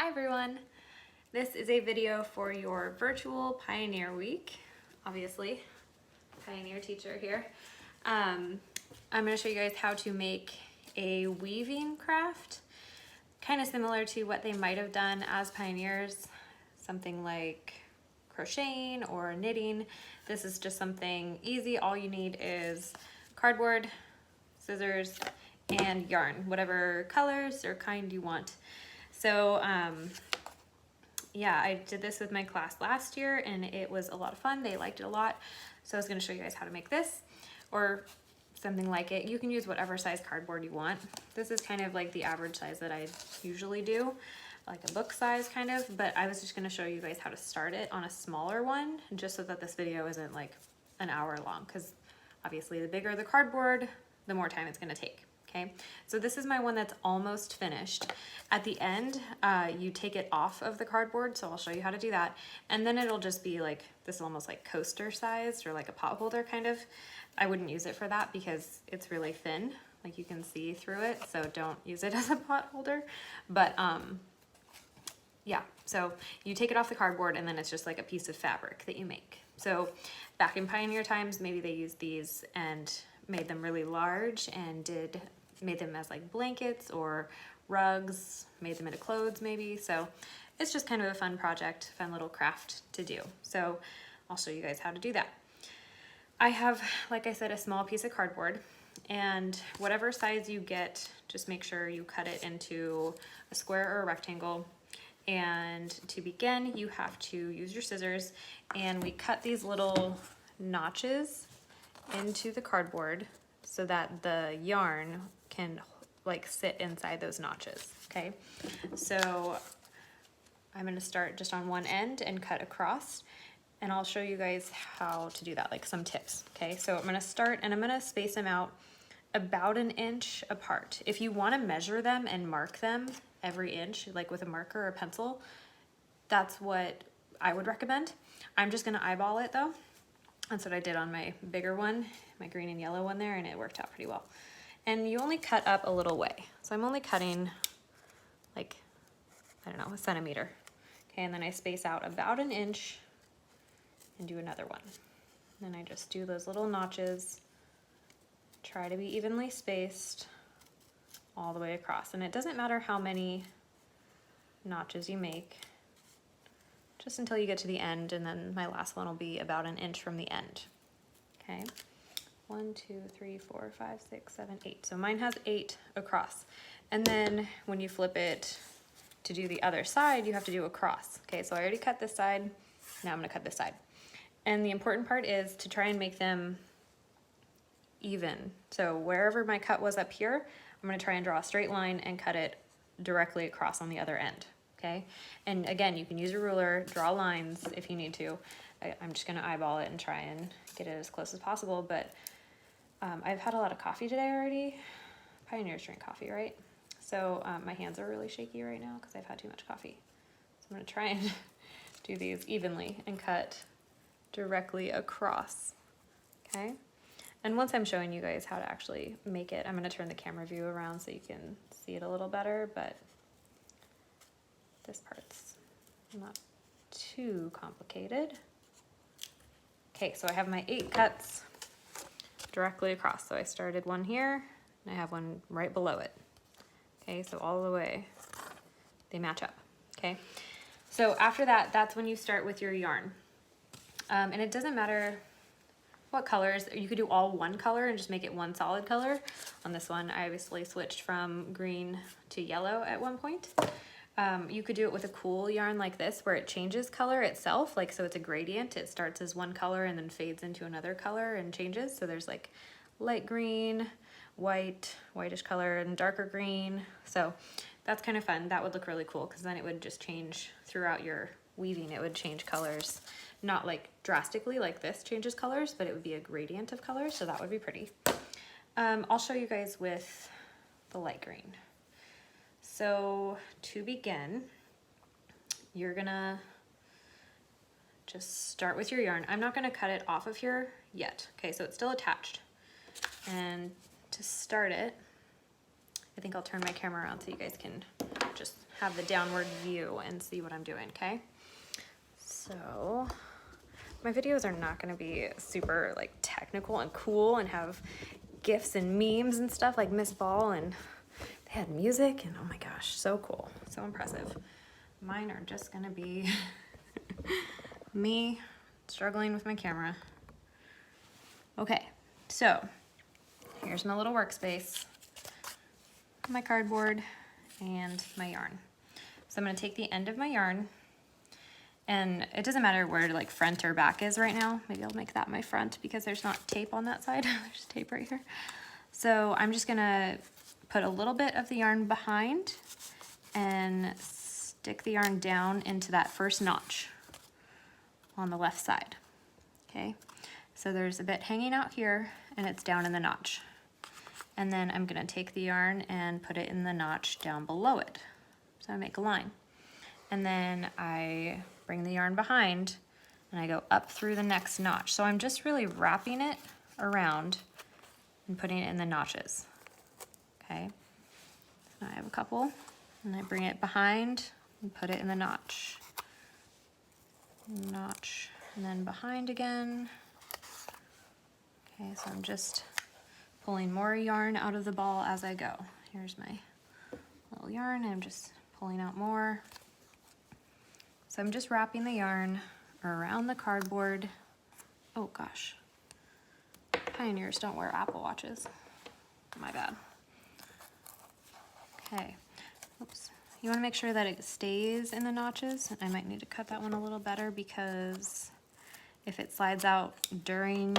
Hi everyone! This is a video for your virtual Pioneer Week. Obviously, Pioneer teacher here. I'm going to show you guys how to make a weaving craft, kind of similar to what they might have done as pioneers, something like crocheting or knitting. This is just something easy. All you need is cardboard, scissors, and yarn, whatever colors or kind you want. So yeah, I did this with my class last year and it was a lot of fun. They liked it a lot. So I was going to show you guys how to make this or something like it. You can use whatever size cardboard you want. This is kind of like the average size that I usually do, like a book size kind of, but I was just going to show you guys how to start it on a smaller one just so that this video isn't like an hour long, because obviously the bigger the cardboard, the more time it's going to take. Okay, so this is my one that's almost finished. At the end, you take it off of the cardboard, so I'll show you how to do that. And then it'll just be like, this is almost like coaster sized or like a pot holder kind of. I wouldn't use it for that because it's really thin, like you can see through it, so don't use it as a pot holder. But yeah, so you take it off the cardboard and then it's just like a piece of fabric that you make. So back in Pioneer times, maybe they used these and made them really large and made them as like blankets or rugs, made them into clothes maybe. So it's just kind of a fun project, fun little craft to do. So I'll show you guys how to do that. I have, like I said, a small piece of cardboard, and whatever size you get, just make sure you cut it into a square or a rectangle. And to begin, you have to use your scissors, and we cut these little notches into the cardboard so that the yarn can like sit inside those notches. Okay, so I'm going to start just on one end and cut across, and I'll show you guys how to do that, like some tips. Okay, so I'm going to start and I'm going to space them out about 1 inch apart. If you want to measure them and mark them every inch, like with a marker or a pencil, that's what I would recommend. I'm just going to eyeball it though. That's what I did on my bigger one, my green and yellow one there, and it worked out pretty well. And you only cut up a little way. So I'm only cutting like, I don't know, a centimeter. Okay, and then I space out about 1 inch and do another one. Then I just do those little notches, try to be evenly spaced all the way across. And it doesn't matter how many notches you make, just until you get to the end, and then my last one will be about 1 inch from the end. Okay, 1, 2, 3, 4, 5, 6, 7, 8. So mine has 8 across. And then when you flip it to do the other side, you have to do across. Okay, so I already cut this side. Now I'm gonna cut this side. And the important part is to try and make them even. So wherever my cut was up here, I'm gonna try and draw a straight line and cut it directly across on the other end. Okay, and again, you can use a ruler, draw lines if you need to. I'm just gonna eyeball it and try and get it as close as possible, but I've had a lot of coffee today already. Pioneers drink coffee, right? So my hands are really shaky right now because I've had too much coffee. So I'm gonna try and do these evenly and cut directly across, okay? And once I'm showing you guys how to actually make it, I'm gonna turn the camera view around so you can see it a little better, but this part's not too complicated. Okay, so I have my 8 cuts directly across. So I started one here and I have one right below it. Okay, so all the way, they match up, okay? So after that, that's when you start with your yarn. And it doesn't matter what colors, you could do all one color and just make it one solid color. On this one, I obviously switched from green to yellow at one point. You could do it with a cool yarn like this where it changes color itself, like so it's a gradient. It starts as one color and then fades into another color and changes. So there's like light green, white, whitish color, and darker green. So that's kind of fun. That would look really cool because then it would just change throughout your weaving. It would change colors, not like drastically like this changes colors, but it would be a gradient of colors. So that would be pretty. I'll show you guys with the light green. So to begin, you're gonna just start with your yarn. I'm not gonna cut it off of here yet. Okay, so it's still attached. And to start it, I think I'll turn my camera around so you guys can just have the downward view and see what I'm doing, okay? So my videos are not gonna be super like technical and cool and have GIFs and memes and stuff like Miss Ball, and they had music and oh my gosh, so cool, so impressive. Mine are just gonna be me struggling with my camera. Okay, so here's my little workspace, my cardboard, and my yarn. So I'm gonna take the end of my yarn, and it doesn't matter where like front or back is right now. Maybe I'll make that my front because there's not tape on that side. There's tape right here. So I'm just gonna put a little bit of the yarn behind and stick the yarn down into that first notch on the left side, okay? So there's a bit hanging out here and it's down in the notch. And then I'm gonna take the yarn and put it in the notch down below it. So I make a line. And then I bring the yarn behind and I go up through the next notch. So I'm just really wrapping it around and putting it in the notches, okay? So I have a couple, and I bring it behind and put it in the notch. Notch, and then behind again. Okay, so I'm just pulling more yarn out of the ball as I go. Here's my little yarn, and I'm just pulling out more. So I'm just wrapping the yarn around the cardboard. Oh gosh, pioneers don't wear Apple Watches. My bad. Okay, oops. You want to make sure that it stays in the notches. I might need to cut that one a little better because if it slides out during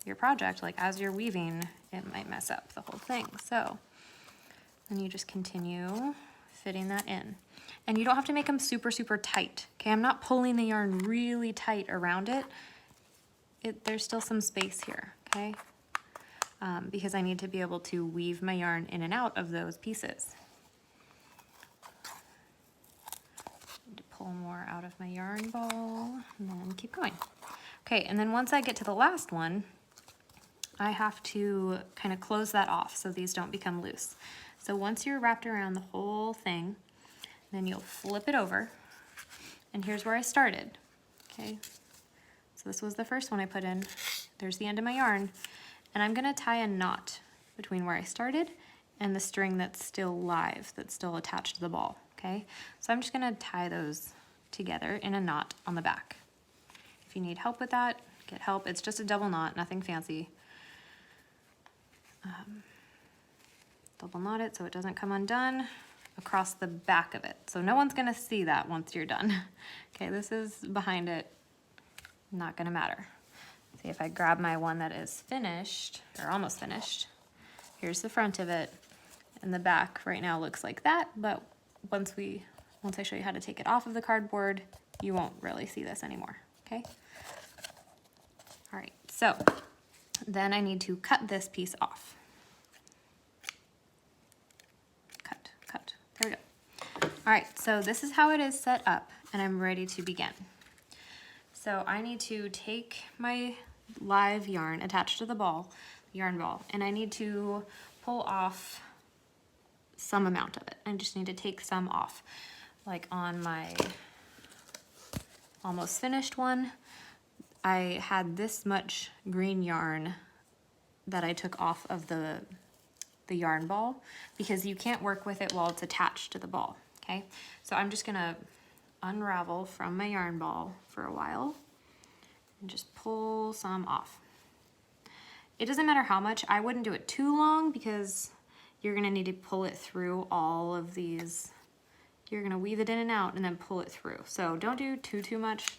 your project, like as you're weaving, it might mess up the whole thing. So then you just continue fitting that in. And you don't have to make them super, super tight. Okay, I'm not pulling the yarn really tight around it. There's still some space here, okay? Because I need to be able to weave my yarn in and out of those pieces. Need to pull more out of my yarn ball and then keep going. Okay, and then once I get to the last one, I have to kind of close that off so these don't become loose. So once you're wrapped around the whole thing, then you'll flip it over, and here's where I started, okay? So this was the first one I put in. There's the end of my yarn, and I'm gonna tie a knot between where I started and the string that's still live, that's still attached to the ball, okay? So I'm just gonna tie those together in a knot on the back. If you need help with that, get help. It's just a double knot, nothing fancy. Double knot it so it doesn't come undone across the back of it. So no one's gonna see that once you're done. Okay, this is behind it, not gonna matter. See, if I grab my one that is finished, or almost finished, here's the front of it, and the back right now looks like that, but once I show you how to take it off of the cardboard, you won't really see this anymore, okay? All right, so then I need to cut this piece off. Cut, there we go. All right, so this is how it is set up, and I'm ready to begin. So I need to take my live yarn attached to the ball, the yarn ball, and I need to pull off some amount of it. I just need to take some off. Like on my almost finished one, I had this much green yarn that I took off of the yarn ball because you can't work with it while it's attached to the ball, okay? So I'm just gonna unravel from my yarn ball for a while and just pull some off. It doesn't matter how much. I wouldn't do it too long because you're gonna need to pull it through all of these. You're gonna weave it in and out and then pull it through. So don't do too much.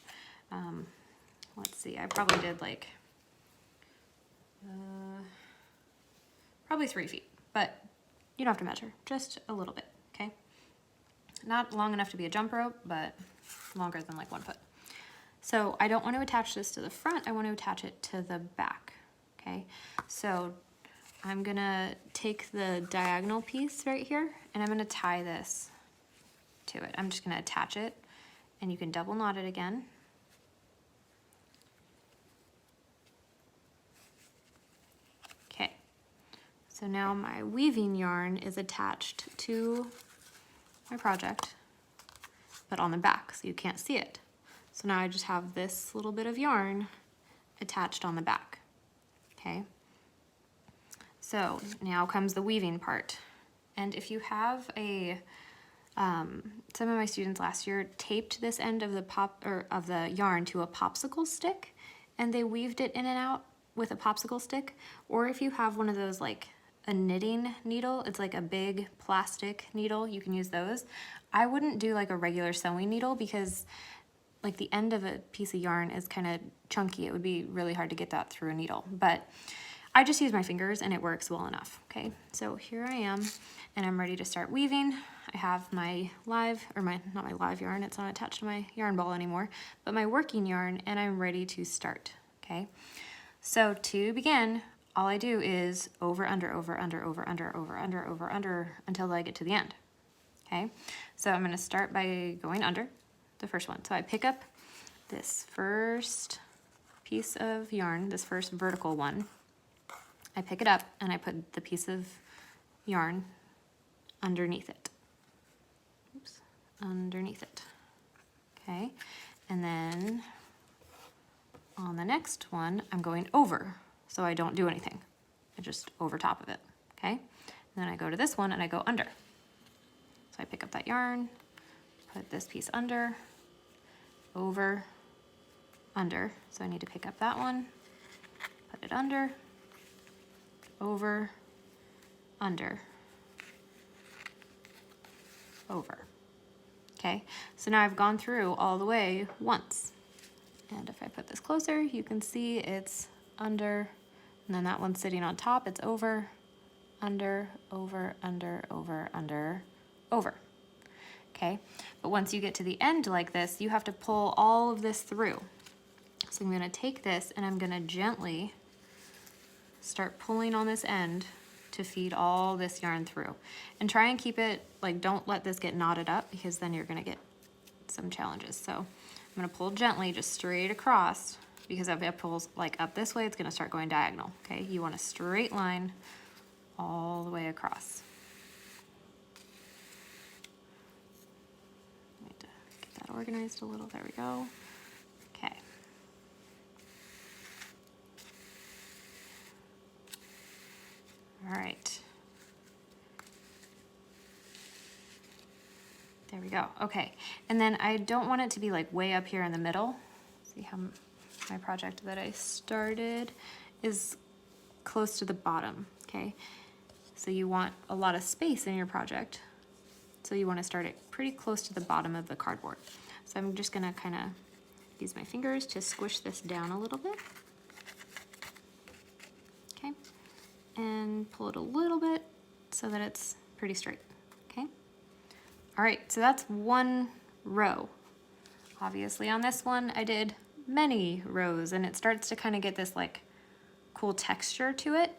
Let's see, I probably did like, probably 3 feet, but you don't have to measure, just a little bit, okay? Not long enough to be a jump rope, but longer than like 1 foot. So I don't want to attach this to the front, I want to attach it to the back, okay? So I'm gonna take the diagonal piece right here and I'm gonna tie this to it. I'm just gonna attach it, and you can double knot it again. Okay, so now my weaving yarn is attached to my project, but on the back, so you can't see it. So now I just have this little bit of yarn attached on the back, okay? So now comes the weaving part. And if you have a, some of my students last year taped this end of the yarn to a popsicle stick, and they weaved it in and out with a popsicle stick. Or if you have one of those, like a knitting needle, it's like a big plastic needle, you can use those. I wouldn't do like a regular sewing needle because like the end of a piece of yarn is kind of chunky. It would be really hard to get that through a needle, but I just use my fingers and it works well enough, okay? So here I am, and I'm ready to start weaving. I have my live, or not my live yarn, it's not attached to my yarn ball anymore, but my working yarn, and I'm ready to start, okay? So to begin, all I do is over, under, over, under, over, under, over, under, over, under, until I get to the end, okay? So I'm gonna start by going under the first one. So I pick up this first piece of yarn, this first vertical one. I pick it up and I put the piece of yarn underneath it. Oops, underneath it. Okay, and then on the next one, I'm going over, so I don't do anything. I just over top of it, okay? And then I go to this one and I go under. So I pick up that yarn, put this piece under, over, under. So I need to pick up that one, put it under, over, under, over. Okay, so now I've gone through all the way once. And if I put this closer, you can see it's under, and then that one's sitting on top, it's over, under, over, under, over, under, over. Okay, but once you get to the end like this, you have to pull all of this through. So I'm gonna take this and I'm gonna gently start pulling on this end to feed all this yarn through. And try and keep it, like, don't let this get knotted up because then you're gonna get some challenges. So I'm gonna pull gently just straight across, because if it pulls like up this way, it's gonna start going diagonal, okay? You want a straight line all the way across. Need to get that organized a little, there we go. Okay. All right. There we go, okay. And then I don't want it to be like way up here in the middle. See how my project that I started is close to the bottom, okay? So you want a lot of space in your project. So you want to start it pretty close to the bottom of the cardboard. So I'm just gonna kind of use my fingers to squish this down a little bit. Okay, and pull it a little bit so that it's pretty straight, okay? All right, so that's one row. Obviously on this one, I did many rows, and it starts to kind of get this like cool texture to it.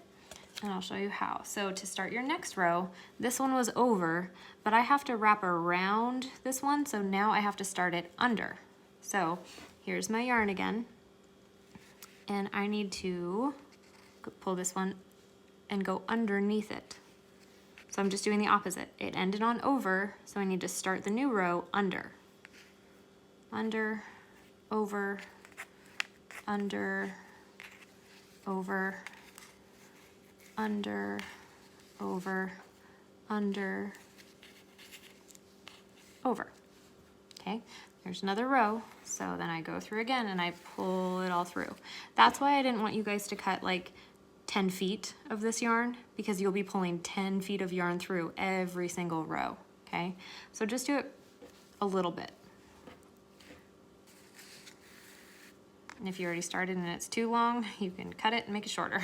And I'll show you how. So to start your next row, this one was over, but I have to wrap around this one, so now I have to start it under. So here's my yarn again, and I need to pull this one and go underneath it. So I'm just doing the opposite. It ended on over, so I need to start the new row under. Under, over, under, over, under, over, under, over. Okay, there's another row. So then I go through again and I pull it all through. That's why I didn't want you guys to cut like 10 feet of this yarn, because you'll be pulling 10 feet of yarn through every single row, okay? So just do it a little bit. And if you already started and it's too long, you can cut it and make it shorter.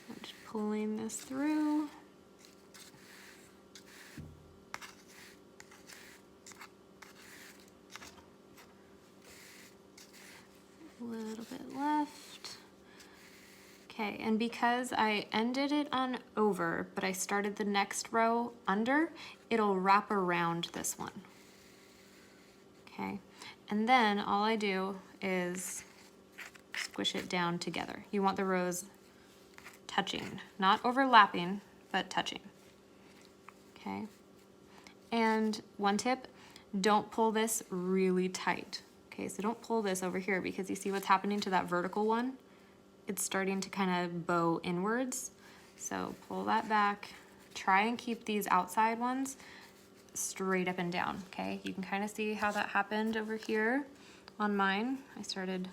I'm just pulling this through. A little bit left. Okay, and because I ended it on over, but I started the next row under, it'll wrap around this one. Okay, and then all I do is squish it down together. You want the rows touching, not overlapping, but touching. okay? And one tip, don't pull this really tight. Okay, so don't pull this over here because you see what's happening to that vertical one? It's starting to kind of bow inwards. So pull that back. Try and keep these outside ones straight up and down, okay? You can kind of see how that happened over here on mine. I started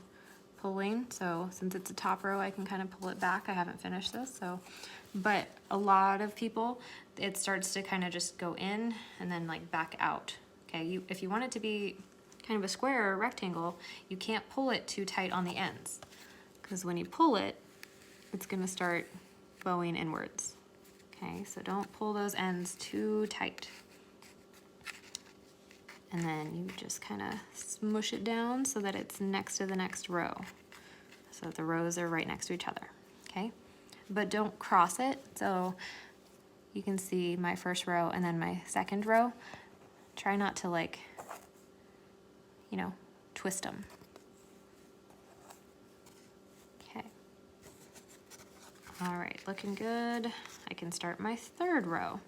pulling, so since it's a top row, I can kind of pull it back. I haven't finished this, so. But a lot of people, it starts to kind of just go in and then like back out, okay? If you want it to be kind of a square or a rectangle, you can't pull it too tight on the ends, because when you pull it, it's gonna start bowing inwards. Okay, so don't pull those ends too tight. And then you just kind of smush it down so that it's next to the next row. So the rows are right next to each other, okay? But don't cross it, so you can see my first row and then my second row. Try not to, like, you know, twist them. Okay. All right, looking good. I can start my third row.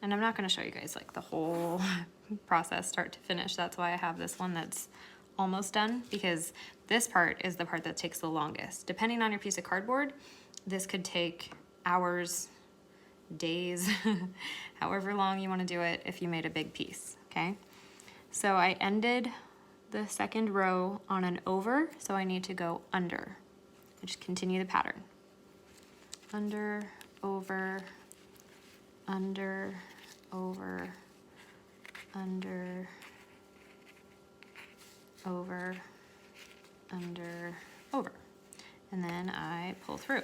And I'm not going to show you guys like the whole process start to finish. That's why I have this one that's almost done, because this part is the part that takes the longest. Depending on your piece of cardboard, this could take hours, days, however long you want to do it if you made a big piece, okay? So I ended the second row on an over, so I need to go under. I just continue the pattern. Under, over, under, over, under, over, under, over. And then I pull through.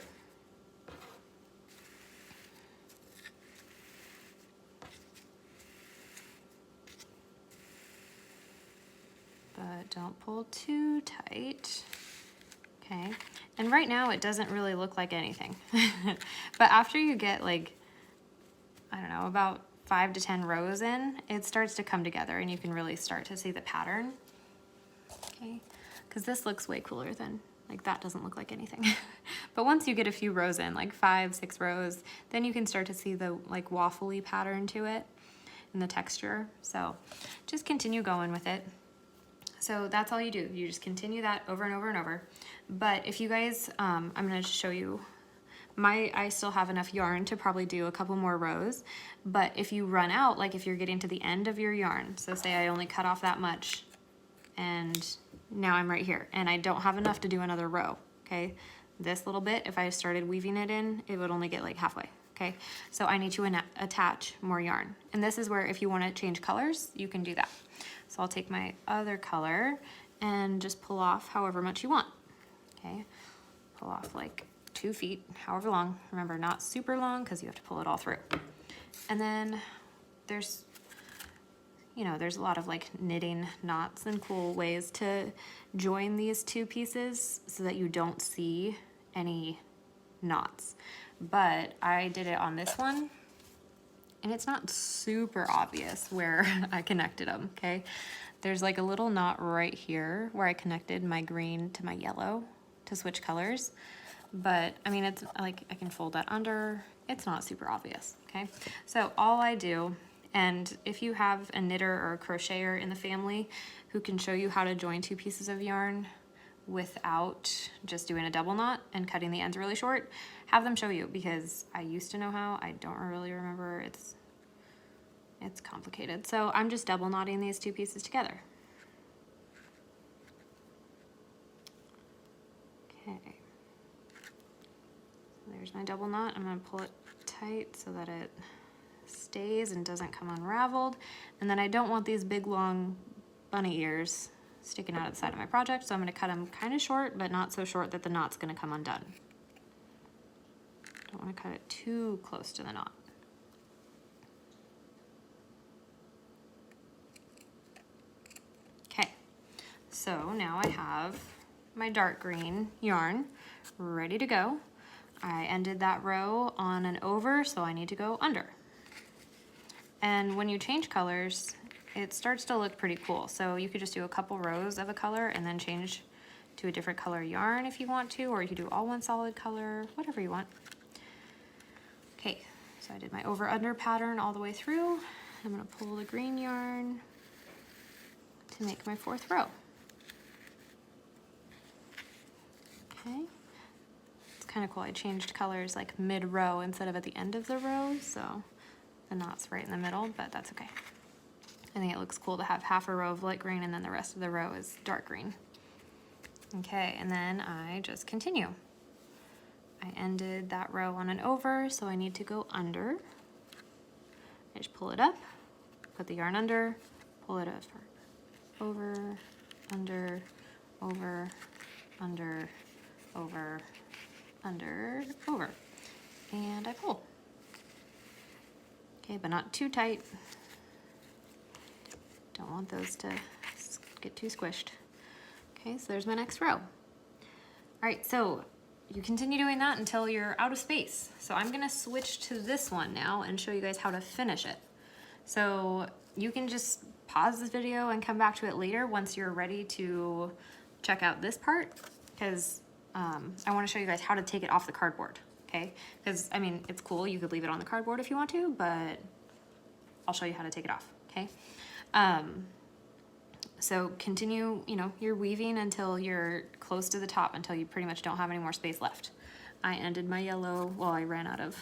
But don't pull too tight. Okay, and right now it doesn't really look like anything. But after you get like, I don't know, about 5 to 10 rows in, it starts to come together and you can really start to see the pattern. Okay, because this looks way cooler than, like that doesn't look like anything. But once you get a few rows in, like 5, 6 rows, then you can start to see the like waffly pattern to it and the texture. So just continue going with it. So that's all you do. You just continue that over and over and over. But if you guys, I'm gonna show you, I still have enough yarn to probably do a couple more rows. But if you run out, like if you're getting to the end of your yarn, so say I only cut off that much and now I'm right here and I don't have enough to do another row, okay? This little bit, if I started weaving it in, it would only get like halfway, okay? So I need to attach more yarn. And this is where if you wanna change colors, you can do that. So I'll take my other color and just pull off however much you want, okay? Pull off like 2 feet, however long. Remember, not super long because you have to pull it all through. And then there's, you know, there's a lot of like knitting knots and cool ways to join these 2 pieces so that you don't see any knots. But I did it on this one and it's not super obvious where I connected them, okay? There's like a little knot right here where I connected my green to my yellow to switch colors. But I mean, it's like I can fold that under. It's not super obvious, okay? So all I do, and if you have a knitter or a crocheter in the family who can show you how to join 2 pieces of yarn without just doing a double knot and cutting the ends really short, have them show you, because I used to know how. I don't really remember. It's complicated. So I'm just double knotting these 2 pieces together. Okay. So there's my double knot. I'm going to pull it tight so that it stays and doesn't come unraveled. And then I don't want these big long bunny ears sticking out of the side of my project, so I'm going to cut them kind of short, but not so short that the knot's going to come undone. Don't want to cut it too close to the knot. Okay, so now I have my dark green yarn ready to go. I ended that row on an over, so I need to go under. And when you change colors, it starts to look pretty cool. So you could just do a couple rows of a color and then change to a different color yarn if you want to, or you could do all one solid color, whatever you want. Okay, So I did my over-under pattern all the way through. I'm gonna pull the green yarn to make my 4th row. Okay, it's kind of cool. I changed colors like mid-row instead of at the end of the row, so the knot's right in the middle, but that's okay. I think it looks cool to have half a row of light green and then the rest of the row is dark green. Okay, and then I just continue. I ended that row on an over, so I need to go under. I just pull it up, put the yarn under, pull it up, over, under, over, under, over, under, over, and I pull. Okay, but not too tight. Don't want those to get too squished. Okay, so there's my next row. All right, so you continue doing that until you're out of space. So I'm gonna switch to this one now and show you guys how to finish it. So you can just pause this video and come back to it later once you're ready to check out this part, because I wanna show you guys how to take it off the cardboard, okay? Because, I mean, it's cool, you could leave it on the cardboard if you want to, but I'll show you how to take it off, okay? So continue, you know, you're weaving until you're close to the top, until you pretty much don't have any more space left. I ended my yellow, well, I ran out of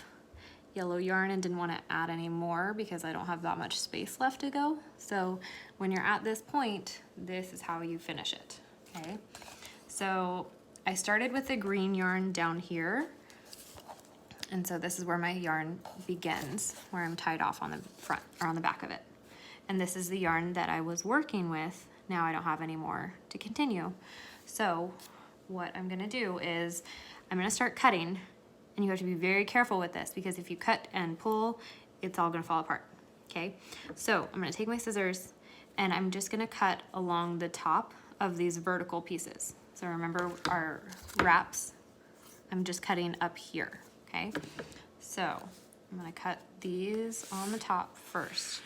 yellow yarn and didn't want to add any more because I don't have that much space left to go. So when you're at this point, this is how you finish it, okay? So I started with the green yarn down here. And so this is where my yarn begins, where I'm tied off on the front or on the back of it. And this is the yarn that I was working with. Now I don't have any more to continue. So what I'm gonna do is I'm gonna start cutting, and you have to be very careful with this because if you cut and pull, it's all gonna fall apart, okay? So I'm gonna take my scissors and I'm just gonna cut along the top of these vertical pieces. So remember our wraps, I'm just cutting up here, okay? So I'm gonna cut these on the top first.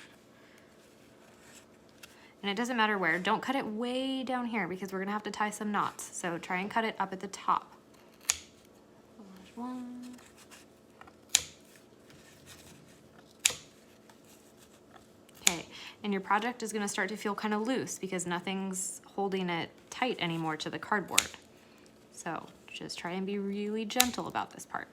And it doesn't matter where. Don't cut it way down here because we're gonna have to tie some knots. So try and cut it up at the top. There's one. Okay, and your project is gonna start to feel kind of loose because nothing's holding it tight anymore to the cardboard. So just try and be really gentle about this part.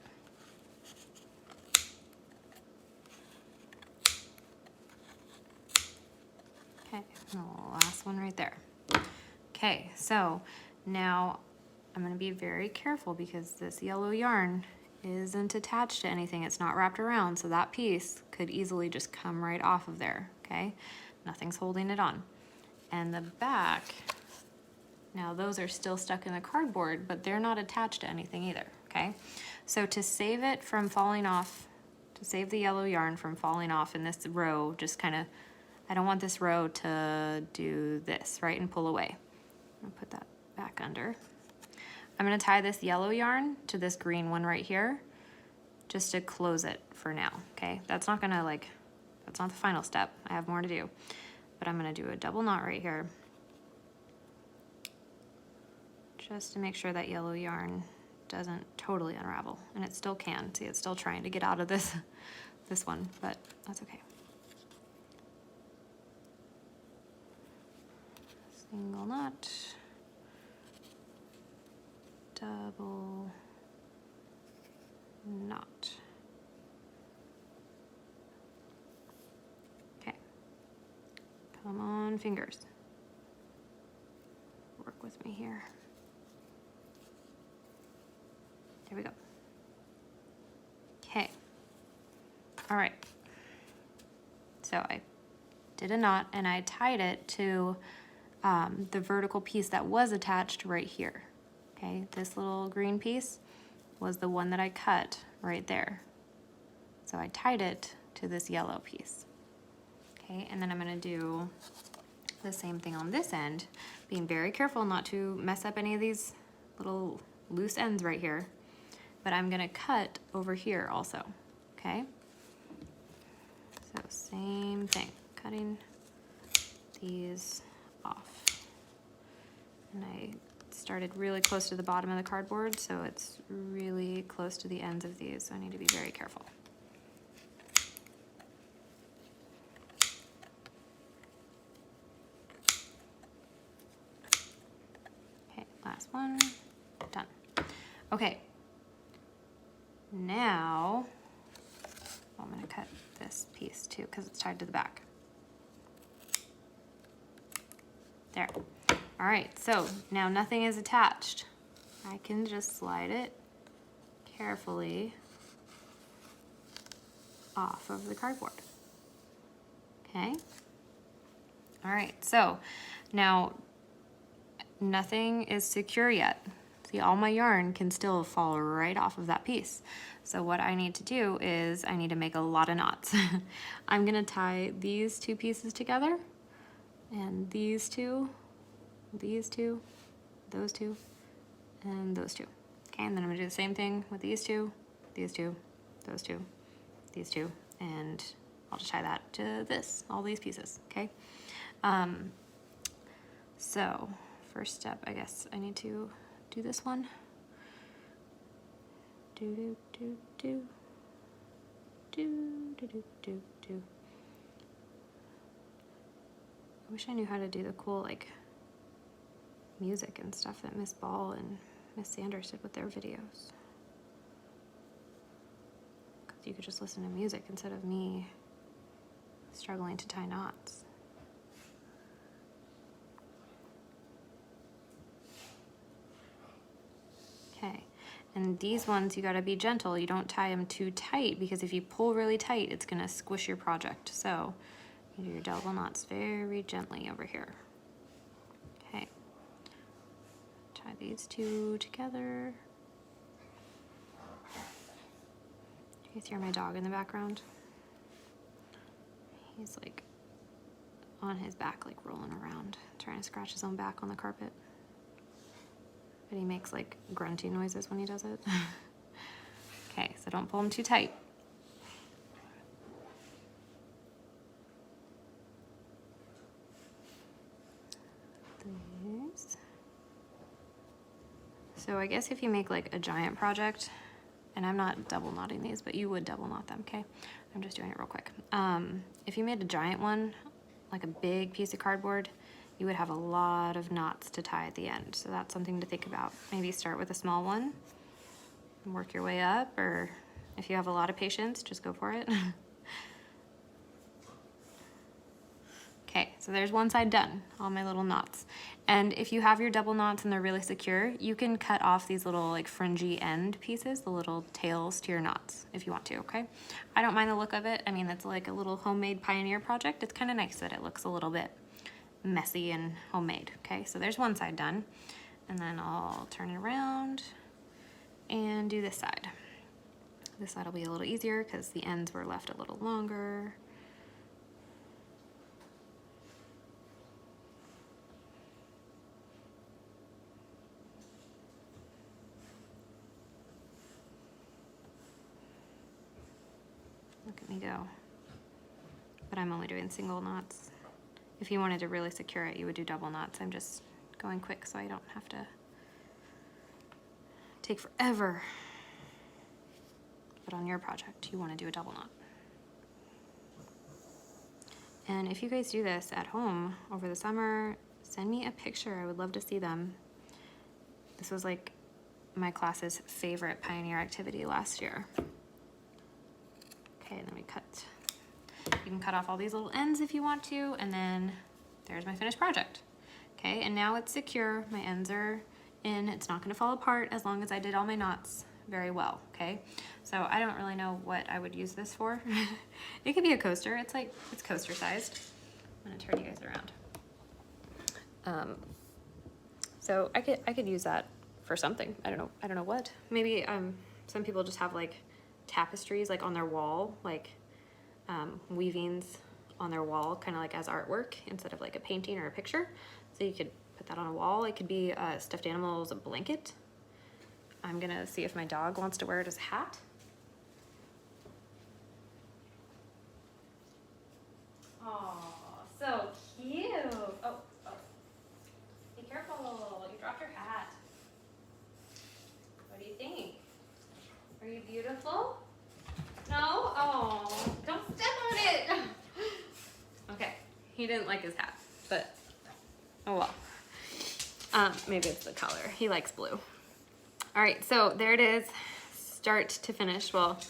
Okay, and the last one right there. Okay, so now I'm gonna be very careful because this yellow yarn isn't attached to anything. It's not wrapped around, so that piece could easily just come right off of there, okay? Nothing's holding it on. And the back, now those are still stuck in the cardboard, but they're not attached to anything either, okay? So to save it from falling off, to save the yellow yarn from falling off in this row, just kind of, I don't want this row to do this, right, and pull away. I'm gonna put that back under. I'm gonna tie this yellow yarn to this green one right here, just to close it for now, okay? That's not gonna that's not the final step. I have more to do. But I'm gonna do a double knot right here, just to make sure that yellow yarn doesn't totally unravel, and it still can. See, it's still trying to get out of this one, but that's okay. Single knot, double knot. Okay, come on, fingers. Work with me here. There we go. Okay, all right. So I did a knot and I tied it to the vertical piece that was attached right here. Okay, this little green piece was the one that I cut right there. So I tied it to this yellow piece. Okay, and then I'm gonna do the same thing on this end, being very careful not to mess up any of these little loose ends right here. But I'm gonna cut over here also, okay? So same thing, cutting these off. And I started really close to the bottom of the cardboard, so it's really close to the ends of these, so I need to be very careful. one, done. Okay, now I'm gonna cut this piece too because it's tied to the back. There. All right, so now nothing is attached. I can just slide it carefully off of the cardboard. Okay. All right, so now nothing is secure yet. See, all my yarn can still fall right off of that piece. So what I need to do is I need to make a lot of knots. I'm gonna tie these two pieces together and these two, those two, and those two. Okay, and then I'm gonna do the same thing with these two, those two, these two, and I'll just tie that to this, all these pieces, okay? So first step, I guess I need to do this one. Do. I wish I knew how to do the cool like music and stuff that Miss Ball and Miss Sanders did with their videos. Because you could just listen to music instead of me struggling to tie knots. Okay, and these ones you gotta be gentle. You don't tie them too tight because if you pull really tight, it's gonna squish your project. So you do your double knots very gently over here. Okay, tie these two together. You guys hear my dog in the background? He's like on his back, like rolling around, trying to scratch his own back on the carpet. But he makes like grunty noises when he does it. Okay, so don't pull them too tight. These. So I guess if you make like a giant project, and I'm not double knotting these, but you would double knot them, okay? I'm just doing it real quick. If you made a giant one, like a big piece of cardboard, you would have a lot of knots to tie at the end. So that's something to think about. Maybe start with a small one and work your way up, or if you have a lot of patience, just go for it. Okay, so there's one side done, all my little knots. And if you have your double knots and they're really secure, you can cut off these little like fringy end pieces, the little tails to your knots, if you want to, okay? I don't mind the look of it. I mean, it's like a little homemade pioneer project. It's kind of nice that it looks a little bit messy and homemade, okay? So there's one side done. And then I'll turn it around and do this side. This side will be a little easier because the ends were left a little longer. Look at me go. But I'm only doing single knots. If you wanted to really secure it, you would do double knots. I'm just going quick so I don't have to take forever. But on your project, you want to do a double knot. And if you guys do this at home over the summer, send me a picture. I would love to see them. This was like my class's favorite pioneer activity last year. Okay, then we cut. You can cut off all these little ends if you want to, and then there's my finished project. Okay, and now it's secure. My ends are in. It's not gonna fall apart as long as I did all my knots very well, okay? So I don't really know what I would use this for. It could be a coaster. It's like, it's coaster sized. I'm gonna turn you guys around. So I could use that for something. I don't know what. Maybe some people just have like tapestries like on their wall, like weavings on their wall, kind of like as artwork instead of like a painting or a picture. So you could put that on a wall. It could be a stuffed animal's blanket. I'm gonna see if my dog wants to wear it as a hat. Oh, so cute. Oh, be careful, you dropped your hat. What do you think? Are you beautiful? No? Oh, don't step on it. Okay, he didn't like his hat, but oh well. Maybe it's the color. He likes blue. All right, so there it is, start to finish. Well,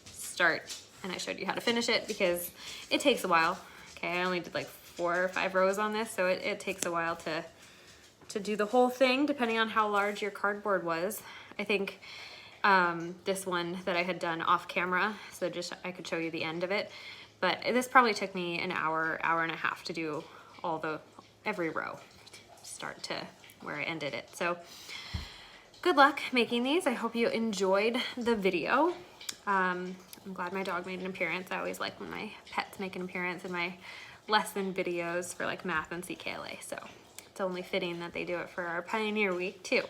start, and I showed you how to finish it because it takes a while. Okay, I only did like 4 or 5 rows on this, so it takes a while to do the whole thing, depending on how large your cardboard was. I think this one that I had done off camera, so just I could show you the end of it, but this probably took me an hour, hour and a half to do every row, start to where I ended it. So good luck making these. I hope you enjoyed the video. I'm glad my dog made an appearance. I always like when my pets make an appearance in my lesson videos for like math and CKLA, so it's only fitting that they do it for our Pioneer Week too.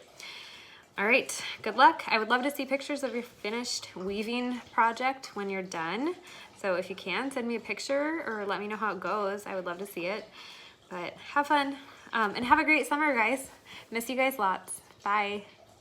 All right, good luck. I would love to see pictures of your finished weaving project when you're done. So if you can, send me a picture or let me know how it goes. I would love to see it. But have fun and have a great summer, guys. Miss you guys lots. Bye.